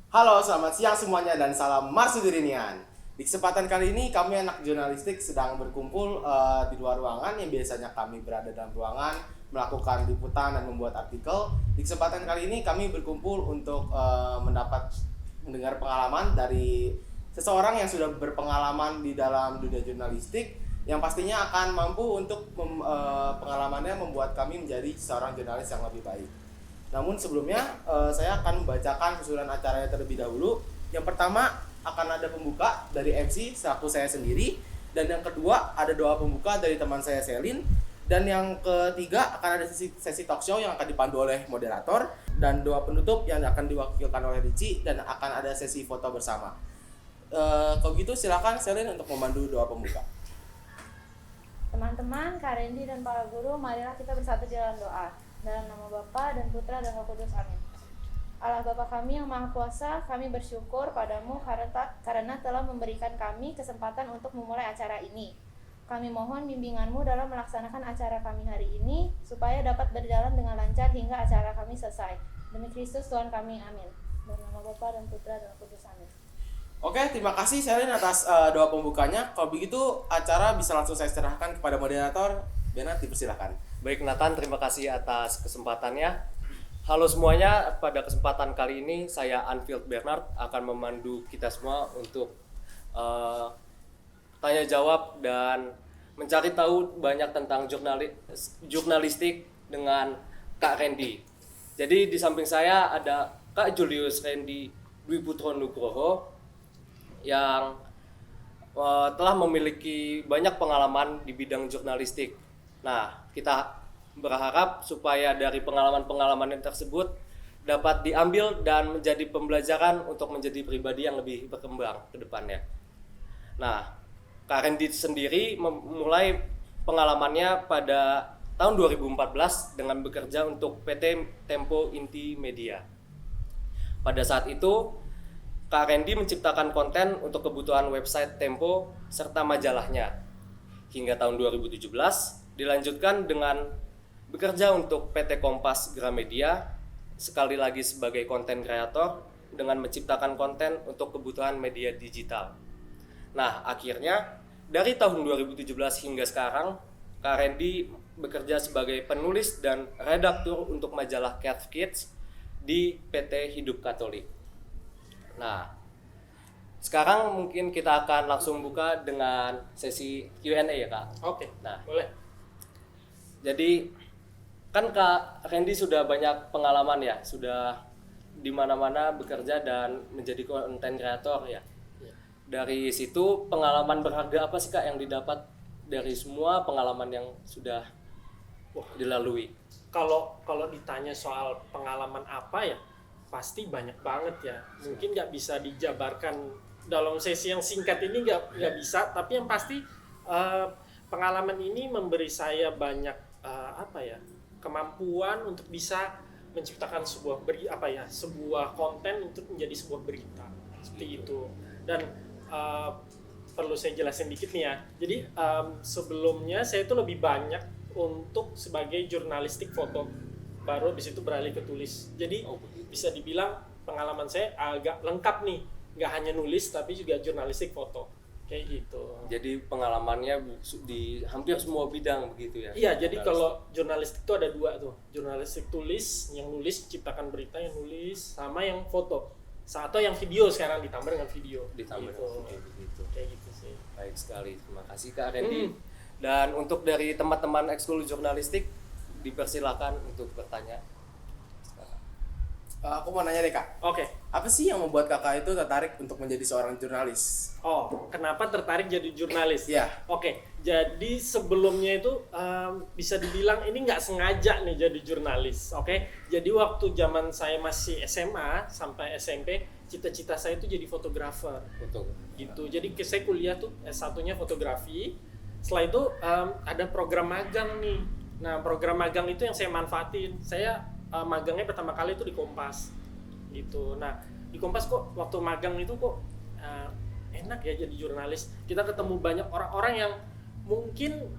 Halo, selamat siang semuanya dan salam Marsudurinian. Di kesempatan kali ini kami anak jurnalistik sedang berkumpul di luar ruangan yang biasanya kami berada dalam ruangan melakukan liputan dan membuat artikel. Di kesempatan kali ini kami berkumpul untuk mendengar pengalaman dari seseorang yang sudah berpengalaman di dalam dunia jurnalistik yang pastinya akan mampu untuk pengalamannya membuat kami menjadi seorang jurnalis yang lebih baik. Namun sebelumnya saya akan membacakan susunan acaranya terlebih dahulu. Yang pertama akan ada pembuka dari MC selaku saya sendiri, dan yang kedua ada doa pembuka dari teman saya Selin, dan yang ketiga akan ada sesi talk show yang akan dipandu oleh moderator, dan doa penutup yang akan diwakilkan oleh Ricci, dan akan ada sesi foto bersama. Kalau gitu silakan Selin untuk memandu doa pembuka. Teman-teman, Kak Rendi dan para guru, marilah kita bersatu jalan doa. Dalam nama Bapa dan Putra dan Roh Kudus, amin. Allah Bapa kami yang Maha Kuasa, kami bersyukur padamu karena telah memberikan kami kesempatan untuk memulai acara ini. Kami mohon bimbinganmu dalam melaksanakan acara kami hari ini, supaya dapat berjalan dengan lancar hingga acara kami selesai. Demi Kristus Tuhan kami, amin. Dalam nama Bapa dan Putra dan Roh Kudus, amin. Oke, terima kasih Selin atas doa pembukanya. Kalau begitu acara bisa langsung saya serahkan kepada moderator. Benat, dipersilakan. Baik Nathan, terima kasih atas kesempatannya. Halo semuanya, pada kesempatan kali ini saya Anfield Bernard akan memandu kita semua untuk tanya jawab dan mencari tahu banyak tentang jurnalistik dengan Kak Randy. Jadi di samping saya ada Kak Julius Randy Dwi Putro Nugroho yang telah memiliki banyak pengalaman di bidang jurnalistik. Nah, kita berharap supaya dari pengalaman-pengalaman tersebut dapat diambil dan menjadi pembelajaran untuk menjadi pribadi yang lebih berkembang ke depannya. Nah, Kak Randy sendiri memulai pengalamannya pada tahun 2014 dengan bekerja untuk PT Tempo Inti Media. Pada saat itu, Kak Randy menciptakan konten untuk kebutuhan website Tempo serta majalahnya. Hingga tahun 2017, dilanjutkan dengan bekerja untuk PT Kompas Gramedia, sekali lagi sebagai konten kreator dengan menciptakan konten untuk kebutuhan media digital. Nah, akhirnya dari tahun 2017 hingga sekarang, Kak Randy bekerja sebagai penulis dan redaktur untuk majalah Cat Kids di PT Hidup Katolik. Nah, sekarang mungkin kita akan langsung buka dengan sesi Q&A ya Kak. Oke, Nah, boleh. jadi kan Kak Randy sudah banyak pengalaman ya, sudah di mana-mana bekerja dan menjadi konten kreator ya. Dari situ pengalaman berharga apa sih Kak yang didapat dari semua pengalaman yang sudah dilalui? Kalau ditanya soal pengalaman apa ya, pasti banyak banget ya. Mungkin nggak bisa dijabarkan dalam sesi yang singkat ini, nggak bisa. Tapi yang pasti pengalaman ini memberi saya banyak kemampuan untuk bisa menciptakan sebuah konten untuk menjadi sebuah berita seperti itu. Dan perlu saya jelasin dikit nih ya. Jadi sebelumnya saya itu lebih banyak untuk sebagai jurnalistik foto, baru habis itu beralih ke tulis. Jadi bisa dibilang pengalaman saya agak lengkap nih, nggak hanya nulis tapi juga jurnalistik foto kayak gitu. Jadi pengalamannya di hampir semua bidang begitu ya? Iya, jadi kalau jurnalistik itu ada dua tuh, jurnalistik tulis, yang nulis ciptakan berita, yang nulis, sama yang foto, atau yang video sekarang ditambah dengan video. Ditambah gitu. dengan video begitu. Kayak gitu sih. Baik sekali, terima kasih Kak Randy. Dan untuk dari teman-teman ekskul jurnalistik, dipersilakan untuk bertanya. Aku mau nanya deh Kak, Oke. apa sih yang membuat kakak itu tertarik untuk menjadi seorang jurnalis? Oh, kenapa tertarik jadi jurnalis? Iya. Oke, jadi sebelumnya itu bisa dibilang ini nggak sengaja nih jadi jurnalis. Oke, jadi waktu zaman saya masih SMA sampai SMP, cita-cita saya itu jadi fotografer. Betul. Gitu. Jadi saya kuliah tuh S1-nya fotografi. Setelah itu ada program magang nih. Nah, program magang itu yang saya manfaatin. Saya magangnya pertama kali itu di Kompas. Gitu. Nah, di Kompas kok waktu magang itu kok enak ya jadi jurnalis. Kita ketemu banyak orang-orang yang mungkin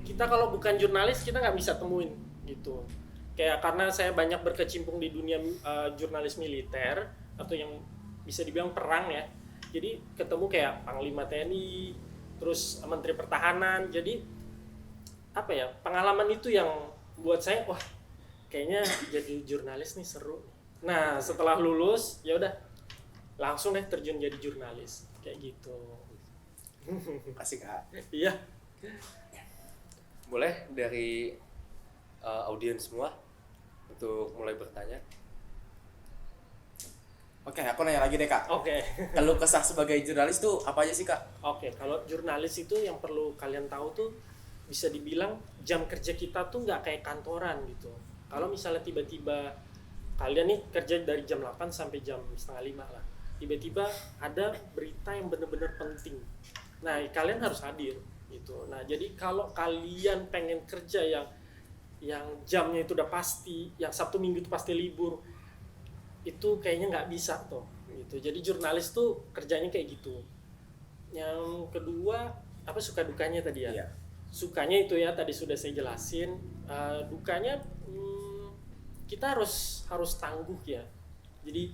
kita kalau bukan jurnalis kita nggak bisa temuin gitu. Kayak karena saya banyak berkecimpung di dunia jurnalis militer atau yang bisa dibilang perang ya. Jadi ketemu kayak Panglima TNI, terus Menteri Pertahanan. Jadi apa ya, pengalaman itu yang buat saya wah kayaknya jadi jurnalis nih seru. Nah setelah lulus ya udah langsung deh terjun jadi jurnalis kayak gitu. Kasih Kak. Iya. Boleh dari audiens semua untuk mulai bertanya. Oke, aku nanya lagi deh Kak. Oke. Kalau kesah sebagai jurnalis tuh apa aja sih Kak? Oke, kalau jurnalis itu yang perlu kalian tahu tuh bisa dibilang jam kerja kita tuh nggak kayak kantoran gitu. Kalau misalnya tiba-tiba kalian nih kerja dari jam 8 sampai jam setengah 5 lah. Tiba-tiba ada berita yang benar-benar penting. Nah, kalian harus hadir gitu. Nah, jadi kalau kalian pengen kerja yang jamnya itu udah pasti, yang Sabtu Minggu itu pasti libur, itu kayaknya nggak bisa tuh gitu. Jadi jurnalis tuh kerjanya kayak gitu. Yang kedua apa suka dukanya tadi ya? Iya. Sukanya itu ya tadi sudah saya jelasin. Dukanya kita harus tangguh ya. Jadi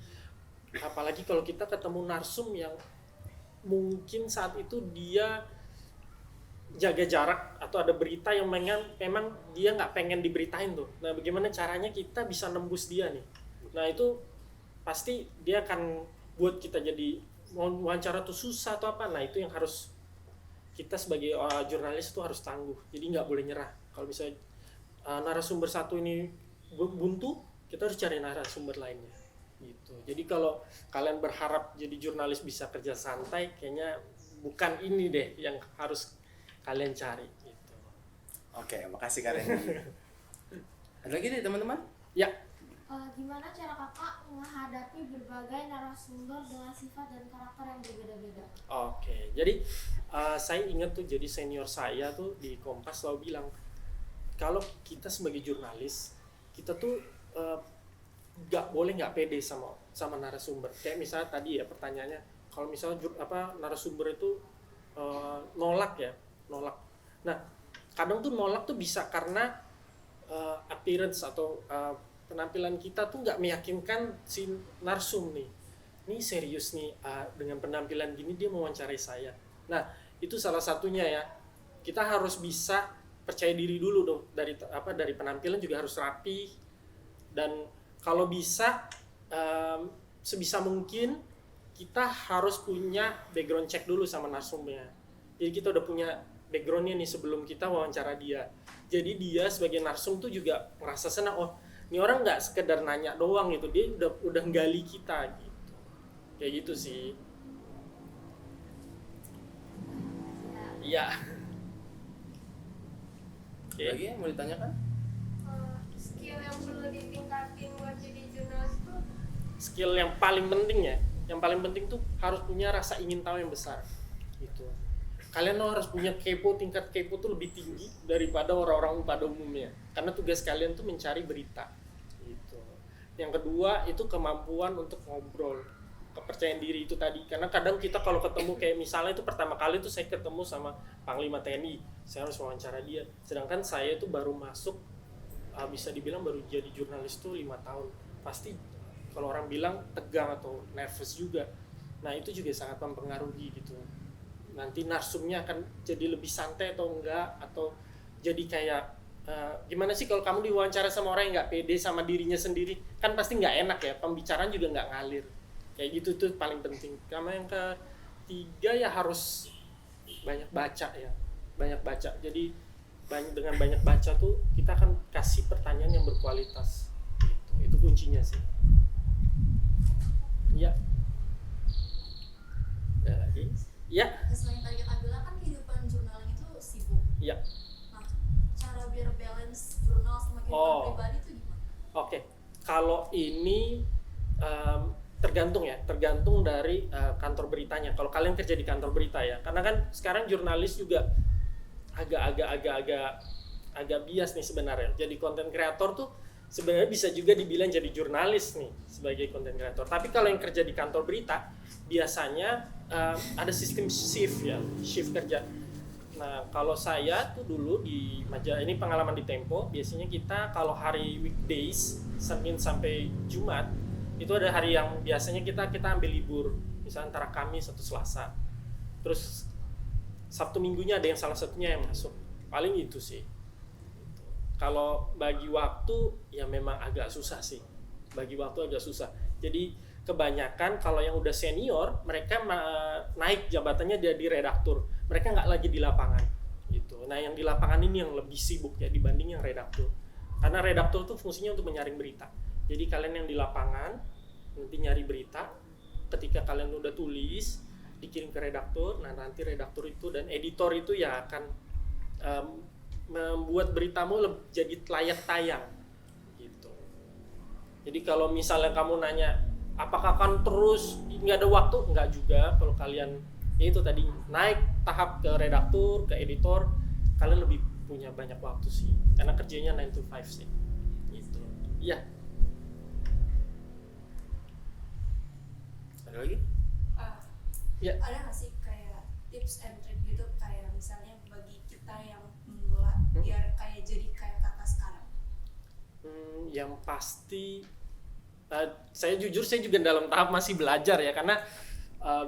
apalagi kalau kita ketemu narsum yang mungkin saat itu dia jaga jarak atau ada berita yang memang dia nggak pengen diberitain tuh. Nah bagaimana caranya kita bisa nembus dia nih? Nah itu pasti dia akan buat kita jadi wawancara tuh susah atau apa. Nah itu yang harus kita sebagai jurnalis tuh harus tangguh. Jadi nggak boleh nyerah. Kalau misalnya narasumber satu ini buntu, kita harus cari narasumber lainnya. Gitu. Jadi kalau kalian berharap jadi jurnalis bisa kerja santai, kayaknya bukan ini deh yang harus kalian cari. Gitu. Oke, makasih Kak Randy. Ada lagi nih teman-teman? Ya. Gimana cara kakak menghadapi berbagai narasumber dengan sifat dan karakter yang berbeda-beda? Oke, jadi saya ingat tuh jadi senior saya tuh di Kompas selalu bilang kalau kita sebagai jurnalis kita tuh nggak boleh nggak pede sama narasumber. Kayak misalnya tadi ya pertanyaannya, kalau misalnya narasumber itu nolak. Nah, kadang tuh nolak tuh bisa karena appearance atau penampilan kita tuh nggak meyakinkan si narsum nih. Ini serius nih dengan penampilan gini dia mewawancarai saya. Nah, itu salah satunya ya. Kita harus bisa percaya diri dulu dong dari penampilan juga harus rapi dan kalau bisa sebisa mungkin kita harus punya background check dulu sama narsumnya. Jadi kita udah punya backgroundnya nih sebelum kita wawancara dia. Jadi dia sebagai narsum tuh juga merasa senang, oh ini orang nggak sekedar nanya doang gitu, dia udah gali kita gitu. Kayak gitu sih. Iya. Ada lagi yang mau ditanyakan? Skill yang perlu ditingkatin buat jadi jurnalis itu Skill yang paling penting ya, yang paling penting tuh harus punya rasa ingin tahu yang besar gitu. Kalian harus punya tingkat kepo tuh lebih tinggi daripada orang-orang pada umumnya, karena tugas kalian tuh mencari berita gitu. Yang kedua itu kemampuan untuk ngobrol, kepercayaan diri itu tadi, karena kadang kita kalau ketemu kayak misalnya itu pertama kali tuh saya ketemu sama Panglima TNI, saya harus wawancara dia, sedangkan saya tuh baru masuk bisa dibilang baru jadi jurnalis tuh 5 tahun, pasti kalau orang bilang tegang atau nervous juga. Nah itu juga sangat mempengaruhi gitu. Nanti narsumnya akan jadi lebih santai atau enggak, atau jadi kayak gimana sih kalau kamu diwawancara sama orang yang nggak pede sama dirinya sendiri, kan pasti nggak enak ya, pembicaraan juga nggak ngalir. Kayak gitu tuh paling penting. Sama yang ketiga ya harus banyak baca ya, banyak baca. Jadi dengan banyak baca tuh kita akan kasih pertanyaan yang berkualitas. Gitu. Itu kuncinya sih. Iya. Ada lagi? Iya. Selain tadi kita bilang kan kehidupan jurnaling itu sibuk. Iya. Nah, cara biar balance jurnal sama kehidupan pribadi itu gimana? Oke. Kalau ini tergantung dari kantor beritanya. Kalau kalian kerja di kantor berita ya, karena kan sekarang jurnalis juga agak bias nih sebenarnya. Jadi konten kreator tuh sebenarnya bisa juga dibilang jadi jurnalis nih sebagai konten kreator. Tapi kalau yang kerja di kantor berita biasanya ada sistem shift kerja. Nah kalau saya tuh dulu di majalah ini pengalaman di Tempo, biasanya kita kalau hari weekdays Senin sampai Jumat Itu ada hari yang biasanya kita ambil libur, misalnya antara Kamis atau Selasa. Terus Sabtu Minggunya ada yang salah satunya yang masuk. Paling itu sih. Kalau bagi waktu ya memang agak susah sih. Bagi waktu agak susah. Jadi kebanyakan kalau yang udah senior, mereka naik jabatannya jadi redaktur. Mereka nggak lagi di lapangan gitu. Nah yang di lapangan ini yang lebih sibuk ya dibanding yang redaktur. Karena redaktur itu fungsinya untuk menyaring berita. Jadi kalian yang di lapangan nanti nyari berita. Ketika kalian udah tulis, dikirim ke redaktur. Nah nanti redaktur itu dan editor itu ya akan membuat beritamu jadi layak tayang gitu. Jadi kalau misalnya kamu nanya apakah akan terus nggak ada waktu, nggak juga. Kalau kalian ya itu tadi naik tahap ke redaktur, ke editor, kalian lebih punya banyak waktu sih karena kerjanya 9 to 5 sih gitu. Iya. Ada lagi? Ya. Ada nggak sih kayak tips and trick gitu, kayak misalnya bagi kita yang memula biar kayak jadi kayak kakak sekarang? Yang pasti saya jujur saya juga dalam tahap masih belajar ya, karena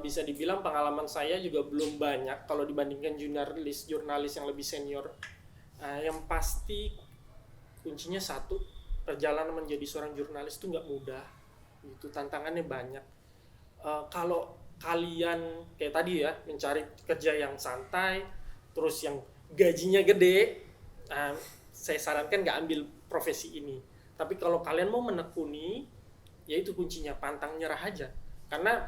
bisa dibilang pengalaman saya juga belum banyak kalau dibandingkan jurnalis yang lebih senior. Yang pasti kuncinya satu, perjalanan menjadi seorang jurnalis itu nggak mudah, itu tantangannya banyak. Kalau kalian kayak tadi ya mencari kerja yang santai, terus yang gajinya gede, saya sarankan nggak ambil profesi ini. Tapi kalau kalian mau menekuni, ya itu kuncinya, pantang nyerah aja. Karena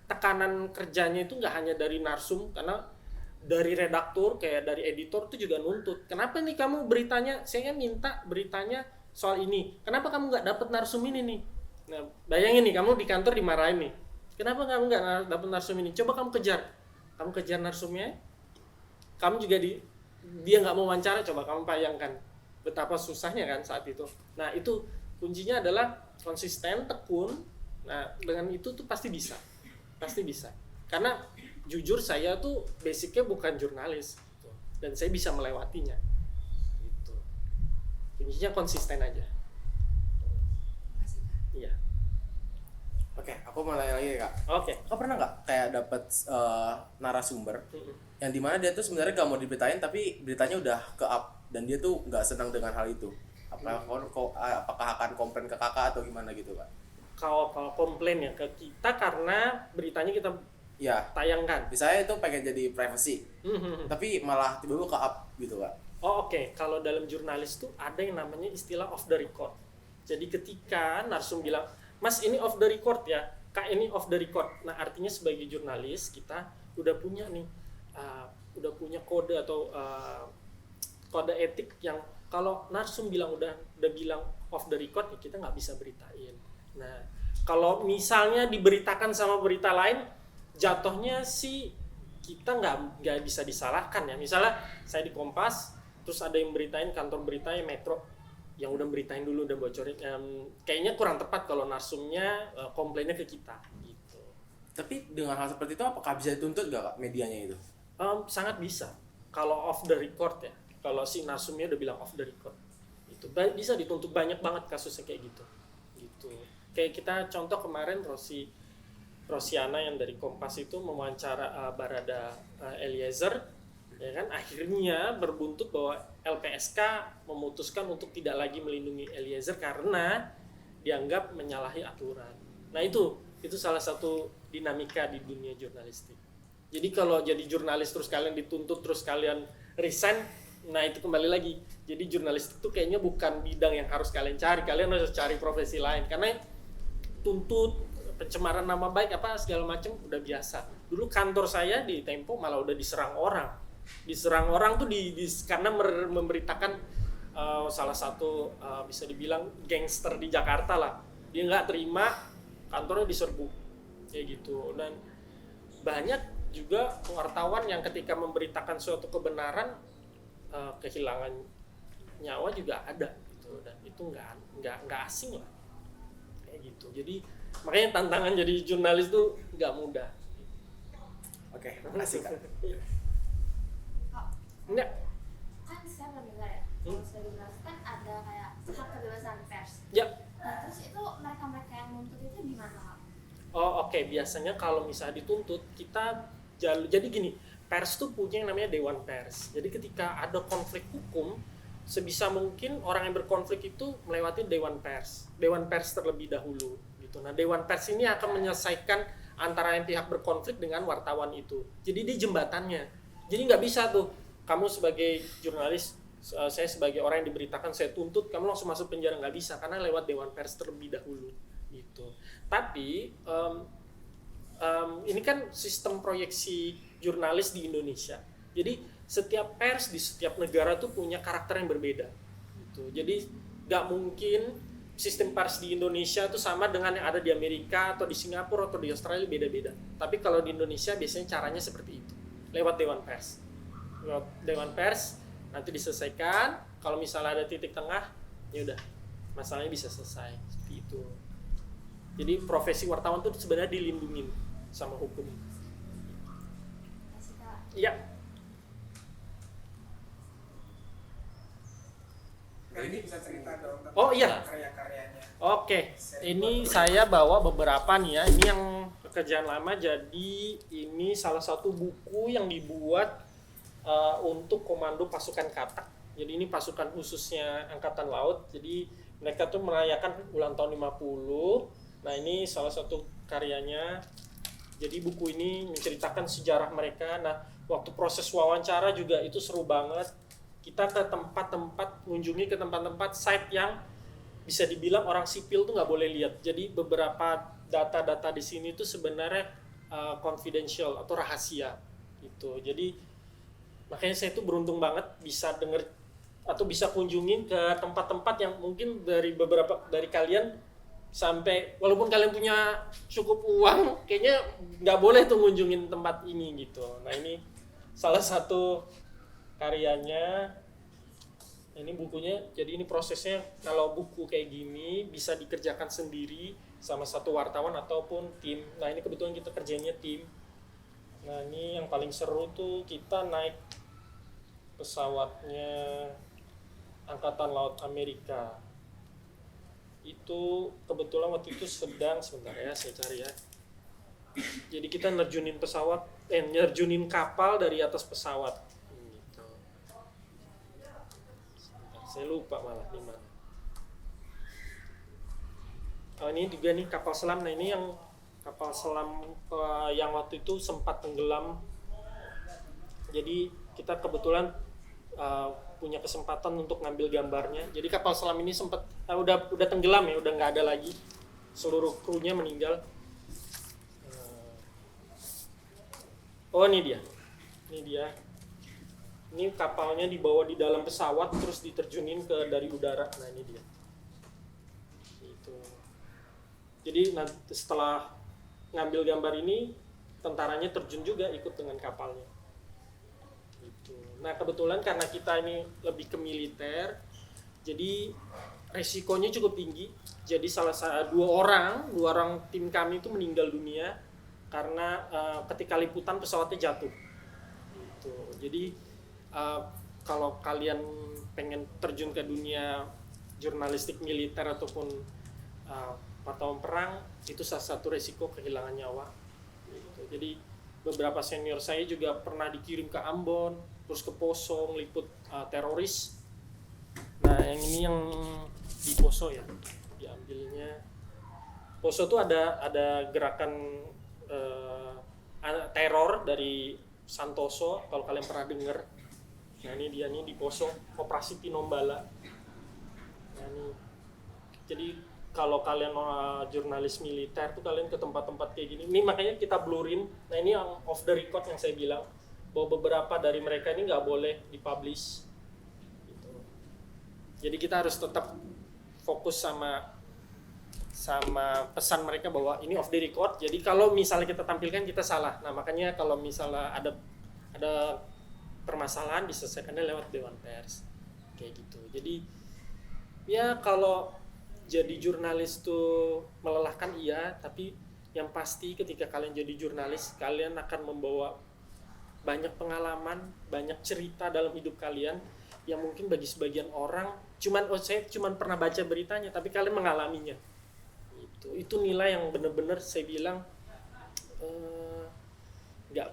tekanan kerjanya itu nggak hanya dari narsum, karena dari redaktur, kayak dari editor itu juga nuntut. Kenapa nih kamu beritanya, saya minta beritanya soal ini, kenapa kamu nggak dapat narsum ini nih? Nah, bayangin nih, kamu di kantor dimarahin nih, kenapa kamu nggak dapat narsum ini? Coba kamu kejar narsumnya, kamu juga dia nggak mau wawancara, coba kamu bayangkan betapa susahnya kan saat itu. Nah itu kuncinya adalah konsisten, tekun. Nah dengan itu tuh pasti bisa. Karena jujur saya tuh basicnya bukan jurnalis gitu. Dan saya bisa melewatinya gitu. Kuncinya konsisten aja. Iya. Oke, aku mau nanya lagi Kak. Oke. Kak pernah nggak kayak dapat narasumber yang dimana dia tuh sebenarnya gak mau diberitain tapi beritanya udah ke up dan dia tuh nggak senang dengan hal itu? Apakah akan komplain ke kakak atau gimana gitu Kak? Kalau komplain ya ke kita karena beritanya kita Ya, tayangkan. misalnya itu pengen jadi privacy, tapi malah tiba-tiba ke up gitu Kak. Oke. Kalau dalam jurnalis tuh ada yang namanya istilah off the record. Jadi ketika narsum bilang, Mas ini off the record ya, Kak ini off the record. Nah artinya sebagai jurnalis kita udah punya nih, udah punya kode atau kode etik yang kalau narsum bilang udah bilang off the record ya kita nggak bisa beritain. Nah kalau misalnya diberitakan sama berita lain, jatuhnya sih kita nggak bisa disalahkan ya. Misalnya saya di Kompas, terus ada yang beritain kantor beritanya Metro, yang udah beritain dulu, udah bocorin, kayaknya kurang tepat kalau narsumnya komplainnya ke kita gitu. Tapi dengan hal seperti itu apakah bisa dituntut gak Kak medianya itu? Sangat bisa kalau off the record ya, kalau si narsumnya udah bilang off the record itu bisa dituntut, banyak banget kasusnya kayak gitu. Kayak kita contoh kemarin Rosiana yang dari Kompas itu mewawancara Barada Eliezer, ya kan, akhirnya berbuntut bahwa LPSK memutuskan untuk tidak lagi melindungi Eliezer karena dianggap menyalahi aturan. Nah itu salah satu dinamika di dunia jurnalistik. Jadi kalau jadi jurnalis terus kalian dituntut, terus kalian resign, nah itu kembali lagi. Jadi jurnalistik itu kayaknya bukan bidang yang harus kalian cari. Kalian harus cari profesi lain karena tuntut, pencemaran nama baik apa segala macam udah biasa. Dulu kantor saya di Tempo malah udah diserang orang tuh karena memberitakan salah satu bisa dibilang gangster di Jakarta lah. Dia nggak terima, kantornya diserbu kayak gitu. Dan banyak juga wartawan yang ketika memberitakan suatu kebenaran kehilangan nyawa juga ada gitu. Dan itu nggak asing lah kayak gitu. Jadi makanya tantangan jadi jurnalis tuh nggak mudah. Oke, makasih Kak. Enggak. Kan saya mendengar ya, kalau sebagai jurnalis kan ada kayak hak kebebasan pers. Ya. Nah terus itu mereka mereka yang nuntut itu gimana Kak? Oh oke, biasanya kalau misalnya dituntut kita jadi gini, pers tuh punya yang namanya dewan pers. Jadi ketika ada konflik hukum, sebisa mungkin orang yang berkonflik itu melewati dewan pers terlebih dahulu gitu. Nah dewan pers ini akan menyelesaikan antara yang pihak berkonflik dengan wartawan itu. Jadi di jembatannya. Jadi nggak bisa tuh kamu sebagai jurnalis, saya sebagai orang yang diberitakan saya tuntut, kamu langsung masuk penjara, nggak bisa karena lewat dewan pers terlebih dahulu gitu. Tapi ini kan sistem proyeksi jurnalis di Indonesia. Jadi setiap pers di setiap negara tuh punya karakter yang berbeda. Gitu. Jadi nggak mungkin sistem pers di Indonesia tuh sama dengan yang ada di Amerika atau di Singapura atau di Australia, beda-beda. Tapi kalau di Indonesia biasanya caranya seperti itu, lewat dewan pers. Lewat dewan pers nanti diselesaikan. Kalau misalnya ada titik tengah, ya udah masalahnya bisa selesai seperti itu. Jadi profesi wartawan tuh sebenarnya dilindungin sama hukum. Kasih Kak. Iya. Ini bisa cerita dong tentang Oh, iya. karya-karyanya. Oke, ini saya bawa beberapa nih ya. Ini yang pekerjaan lama. Jadi ini salah satu buku yang dibuat untuk Komando Pasukan Katak. Jadi ini pasukan khususnya Angkatan Laut. Jadi mereka tuh merayakan ulang tahun 50. Nah ini salah satu karyanya. Jadi buku ini menceritakan sejarah mereka. Nah waktu proses wawancara juga itu seru banget. Kita ke tempat-tempat, mengunjungi ke tempat-tempat site yang bisa dibilang orang sipil tuh nggak boleh lihat. Jadi beberapa data-data di sini tuh sebenarnya confidential atau rahasia gitu. Jadi makanya saya tuh beruntung banget bisa denger atau bisa kunjungin ke tempat-tempat yang mungkin dari beberapa dari kalian sampai walaupun kalian punya cukup uang kayaknya nggak boleh tuh ngunjungin tempat ini gitu. Nah ini salah satu karyanya. Ini bukunya, jadi ini prosesnya kalau buku kayak gini bisa dikerjakan sendiri sama satu wartawan ataupun tim. Nah ini kebetulan kita kerjanya tim. Nah ini yang paling seru tuh kita naik pesawatnya Angkatan Laut Amerika. Itu kebetulan waktu itu sebentar ya saya cari ya. Jadi kita nerjunin nerjunin kapal dari atas pesawat. Saya lupa malah di mana. Oh ini juga nih kapal selam. Nah ini yang kapal selam yang waktu itu sempat tenggelam. Jadi kita kebetulan punya kesempatan untuk ngambil gambarnya. Jadi kapal selam ini sempat udah tenggelam ya, udah nggak ada lagi. Seluruh krunya meninggal. Oh ini dia. Ini kapalnya dibawa di dalam pesawat terus diterjunin dari udara. Nah ini dia. Gitu. Jadi nanti setelah ngambil gambar ini tentaranya terjun juga ikut dengan kapalnya. Gitu. Nah kebetulan karena kita ini lebih ke militer, jadi resikonya cukup tinggi. Jadi dua orang tim kami itu meninggal dunia karena ketika liputan pesawatnya jatuh. Gitu. Jadi kalau kalian pengen terjun ke dunia jurnalistik militer ataupun wartawan perang, itu salah satu resiko kehilangan nyawa. Gitu. Jadi beberapa senior saya juga pernah dikirim ke Ambon, terus ke Poso meliput teroris. Nah yang ini yang di Poso ya, diambilnya. Poso tuh ada gerakan teror dari Santoso, kalau kalian pernah dengar. Nah ini dia nih di Poso, Operasi Tinombala. Nah ini, jadi kalau kalian jurnalis militer tuh kalian ke tempat-tempat kayak gini. Ini makanya kita blurin. Nah ini yang off the record yang saya bilang, bahwa beberapa dari mereka ini nggak boleh dipublish. Gitu. Jadi kita harus tetap fokus sama pesan mereka bahwa ini off the record. Jadi kalau misalnya kita tampilkan kita salah. Nah makanya kalau misalnya ada permasalahan diselesaikannya lewat dewan pers kayak gitu. Jadi ya kalau jadi jurnalis tuh melelahkan iya, tapi yang pasti ketika kalian jadi jurnalis kalian akan membawa banyak pengalaman, banyak cerita dalam hidup kalian yang mungkin bagi sebagian orang saya cuman pernah baca beritanya tapi kalian mengalaminya gitu. Itu nilai yang benar-benar saya bilang nggak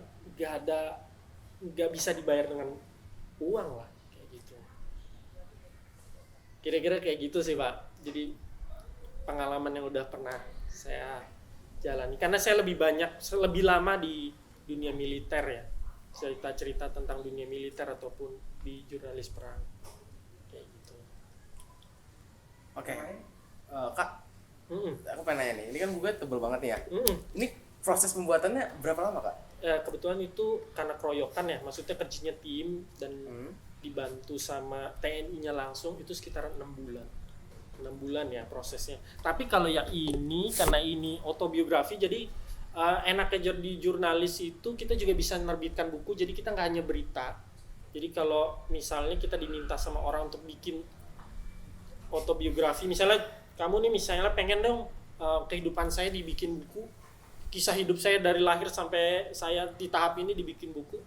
nggak bisa dibayar dengan uang lah, kayak gitu. Kira-kira kayak gitu sih Pak. Jadi pengalaman yang udah pernah saya jalani, karena saya lebih lama di dunia militer ya, cerita tentang dunia militer ataupun di jurnalis perang kayak gitu. Oke. Kak, aku pengen nanya nih, ini kan bukunya tebel banget nih ya. Ini proses pembuatannya berapa lama Kak? Kebetulan itu karena keroyokan ya, maksudnya kerjanya tim dan dibantu sama TNI-nya langsung, itu sekitar 6 bulan. 6 bulan ya prosesnya. Tapi kalau yang ini, karena ini autobiografi, jadi enaknya di jurnalis itu kita juga bisa menerbitkan buku, jadi kita nggak hanya berita. Jadi kalau misalnya kita diminta sama orang untuk bikin autobiografi, misalnya kamu nih misalnya pengen dong kehidupan saya dibikin buku, kisah hidup saya dari lahir sampai saya di tahap ini dibikin buku.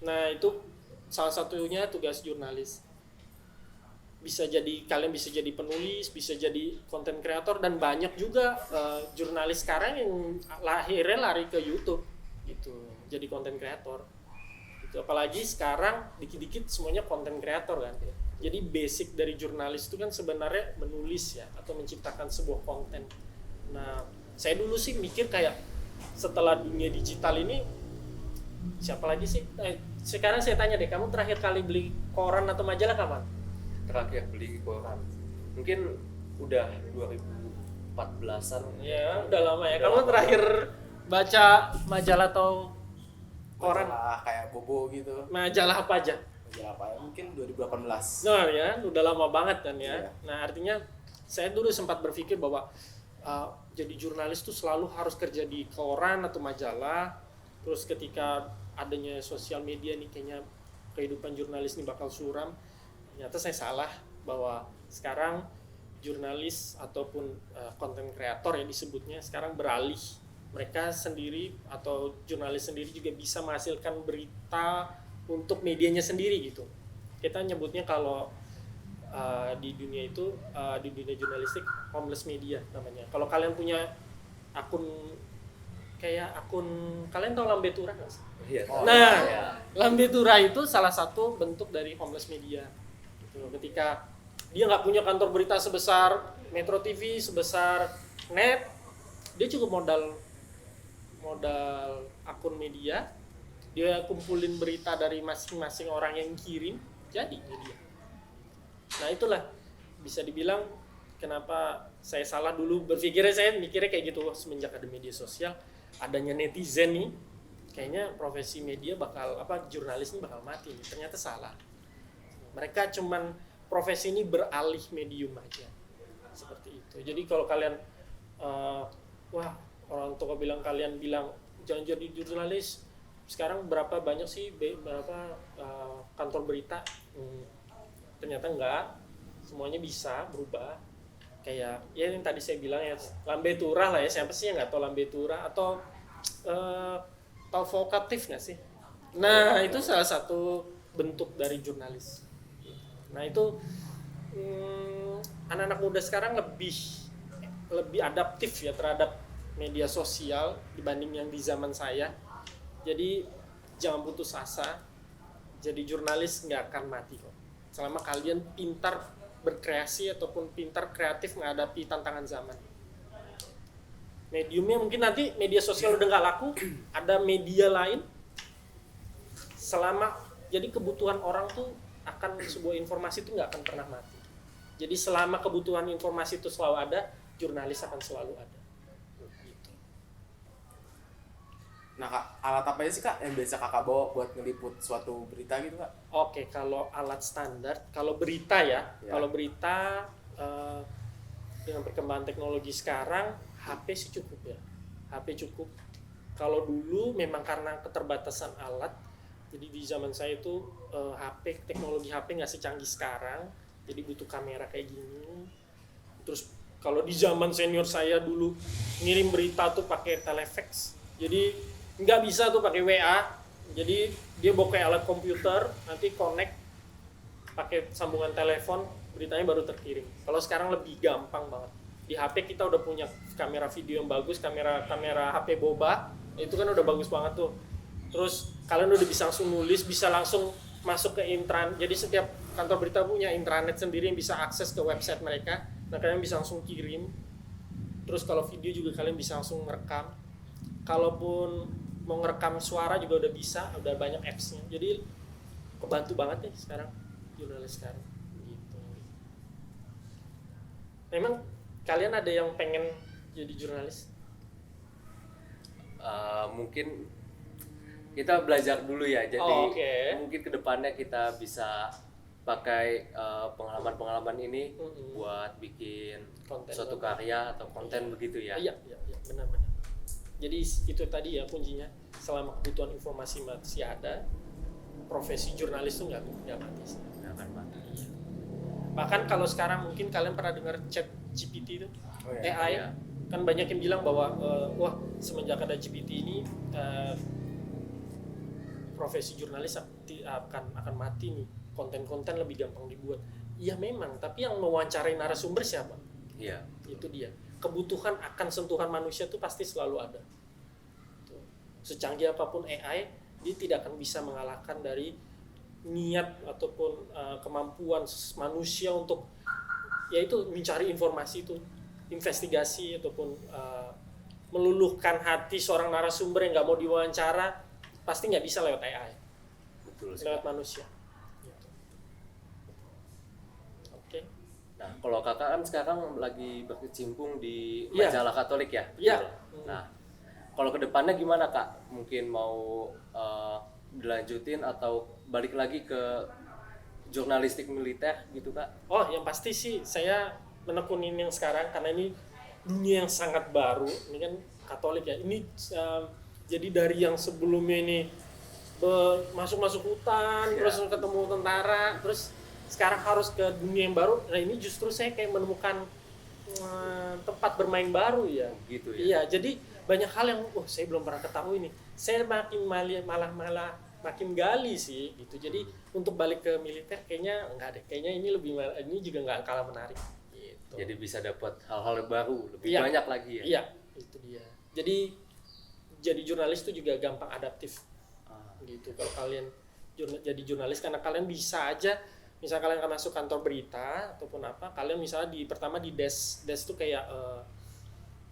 Nah itu salah satunya tugas jurnalis. Kalian bisa jadi penulis, bisa jadi content creator, dan banyak juga jurnalis sekarang yang lahirnya lari ke YouTube gitu, jadi content creator gitu. Apalagi sekarang dikit-dikit semuanya content creator kan. Jadi basic dari jurnalis itu kan sebenarnya menulis ya, atau menciptakan sebuah konten. Nah saya dulu sih mikir kayak setelah dunia digital ini siapa lagi sih, sekarang saya tanya deh, kamu terakhir kali beli koran atau majalah kapan? Terakhir beli koran mungkin udah 2014an ya, udah lama ya. Kamu terakhir baca majalah atau koran? Majalah kayak Bobo gitu. Majalah apa aja? Majalah apa ya? Mungkin 2018. Nah ya, udah lama banget kan ya. Iya. Nah artinya saya dulu sempat berpikir bahwa jadi jurnalis tuh selalu harus kerja di koran atau majalah. Terus ketika adanya sosial media nih, kayaknya kehidupan jurnalis ini bakal suram. Ternyata saya salah, bahwa sekarang jurnalis ataupun content creator yang disebutnya sekarang beralih. Mereka sendiri atau jurnalis sendiri juga bisa menghasilkan berita untuk medianya sendiri gitu. Kita nyebutnya kalau di dunia itu, di dunia jurnalistik, homeless media namanya. Kalau kalian punya akun kalian tahu Lambe Tura nggak sih? Iya. Nah, Lambe Tura itu salah satu bentuk dari homeless media. Gitu. Ketika dia nggak punya kantor berita sebesar Metro TV, sebesar Net, dia cukup modal akun media, dia kumpulin berita dari masing-masing orang yang kirim, jadi dia. Nah itulah bisa dibilang kenapa saya salah dulu berpikirnya, saya mikirnya kayak gitu semenjak ada media sosial, adanya netizen nih, kayaknya profesi media jurnalis ini bakal mati. Ternyata salah. Mereka cuman profesi ini beralih medium aja, seperti itu. Jadi kalau kalian orang tua kalian bilang jangan jadi jurnalis, sekarang berapa banyak sih kantor berita? Ternyata enggak, semuanya bisa berubah. Kayak ya yang tadi saya bilang ya, Lambe Tura lah ya, siapa sih yang nggak tahu Lambe Tura? Atau tahu vokatif nggak sih? Nah itu salah satu bentuk dari jurnalis. Nah itu anak-anak muda sekarang lebih adaptif ya terhadap media sosial dibanding yang di zaman saya. Jadi jangan putus asa, jadi jurnalis nggak akan mati kok, selama kalian pintar berkreasi ataupun pintar kreatif menghadapi tantangan zaman. Mediumnya mungkin nanti media sosial udah nggak laku, ada media lain. Jadi kebutuhan orang tuh akan sebuah informasi itu nggak akan pernah mati. Jadi selama kebutuhan informasi itu selalu ada, jurnalis akan selalu ada. Gitu. Nah Kak, alat apa aja sih Kak yang biasa Kakak bawa buat ngeliput suatu berita gitu Kak? Oke, kalau alat standar, kalau berita ya. Kalau berita dengan perkembangan teknologi sekarang, HP sih cukup ya. HP cukup. Kalau dulu memang karena keterbatasan alat, jadi di zaman saya itu teknologi HP nggak secanggih sekarang, jadi butuh kamera kayak gini. Terus kalau di zaman senior saya dulu ngirim berita tuh pakai telefax, jadi nggak bisa tuh pakai WA, jadi dia bawa kayak alat komputer, nanti connect pakai sambungan telepon, beritanya baru terkirim. Kalau sekarang lebih gampang banget, di di HP kita udah punya kamera video yang bagus, kamera HP boba, itu kan udah bagus banget tuh. Terus kalian udah bisa langsung nulis, bisa langsung masuk ke intranet. Jadi setiap kantor berita punya intranet sendiri yang bisa akses ke website mereka. Nah, kalian bisa langsung kirim. Terus kalau video juga kalian bisa langsung merekam. Kalaupun mau ngerekam suara juga udah bisa, udah banyak apps-nya. Jadi kebantu banget nih sekarang jurnalis sekarang gitu. Memang kalian ada yang pengen jadi jurnalis? Mungkin kita belajar dulu ya, jadi Oke. mungkin kedepannya kita bisa pakai pengalaman-pengalaman ini buat bikin Konten suatu baru. karya atau konten begitu ya. Iya, benar-benar. Jadi itu tadi ya kuncinya. Selama kebutuhan informasi masih ada, profesi jurnalis tuh nggak mati sih. Nggak akan mati. Iya. Bahkan kalau sekarang mungkin kalian pernah dengar chat GPT itu, Oh, iya. AI, Iya. kan banyak yang bilang bahwa wah semenjak ada GPT ini profesi jurnalis akan mati nih, konten-konten lebih gampang dibuat. Iya memang, tapi yang mewawancarai narasumber siapa? Iya. Itu dia. Kebutuhan akan sentuhan manusia itu pasti selalu ada. Tuh. Secanggih apapun AI, dia tidak akan bisa mengalahkan dari niat ataupun kemampuan manusia untuk yaitu mencari informasi itu, investigasi ataupun meluluhkan hati seorang narasumber yang nggak mau diwawancara, pasti nggak bisa lewat AI, Betul. lewat manusia. Gitu. Oke. Nah, kalau kakak kan sekarang lagi berkecimpung di Iya. majalah Katolik ya? Iya. Betul. Nah, kalau kedepannya gimana kak? Mungkin mau dilanjutin atau balik lagi ke jurnalistik militer gitu kak? Oh, yang pasti sih saya menekunin yang sekarang karena ini dunia yang sangat baru. Ini kan Katolik ya. Ini jadi dari yang sebelumnya ini masuk hutan, Iya. terus ketemu tentara, terus sekarang harus ke dunia yang baru. Nah, ini justru saya kayak menemukan tempat bermain baru ya. Gitu ya? Iya, jadi banyak hal yang saya belum pernah ketahui nih. Saya malah makin gali sih gitu. Jadi untuk balik ke militer kayaknya enggak deh. Kayaknya ini juga nggak kalah menarik gitu. Jadi bisa dapat hal-hal yang baru, lebih Iya. banyak lagi ya? Iya, itu dia. Jadi jadi jurnalis itu juga gampang adaptif gitu. Kalau kalian jadi jurnalis karena kalian bisa aja misal kalian akan masuk kantor berita ataupun apa, kalian misalnya pertama di desk itu kayak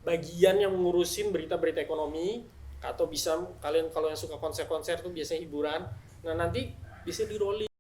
bagian yang ngurusin berita-berita ekonomi, atau bisa kalian kalau yang suka konser-konser tuh biasanya hiburan. Nah, nanti bisa di rolling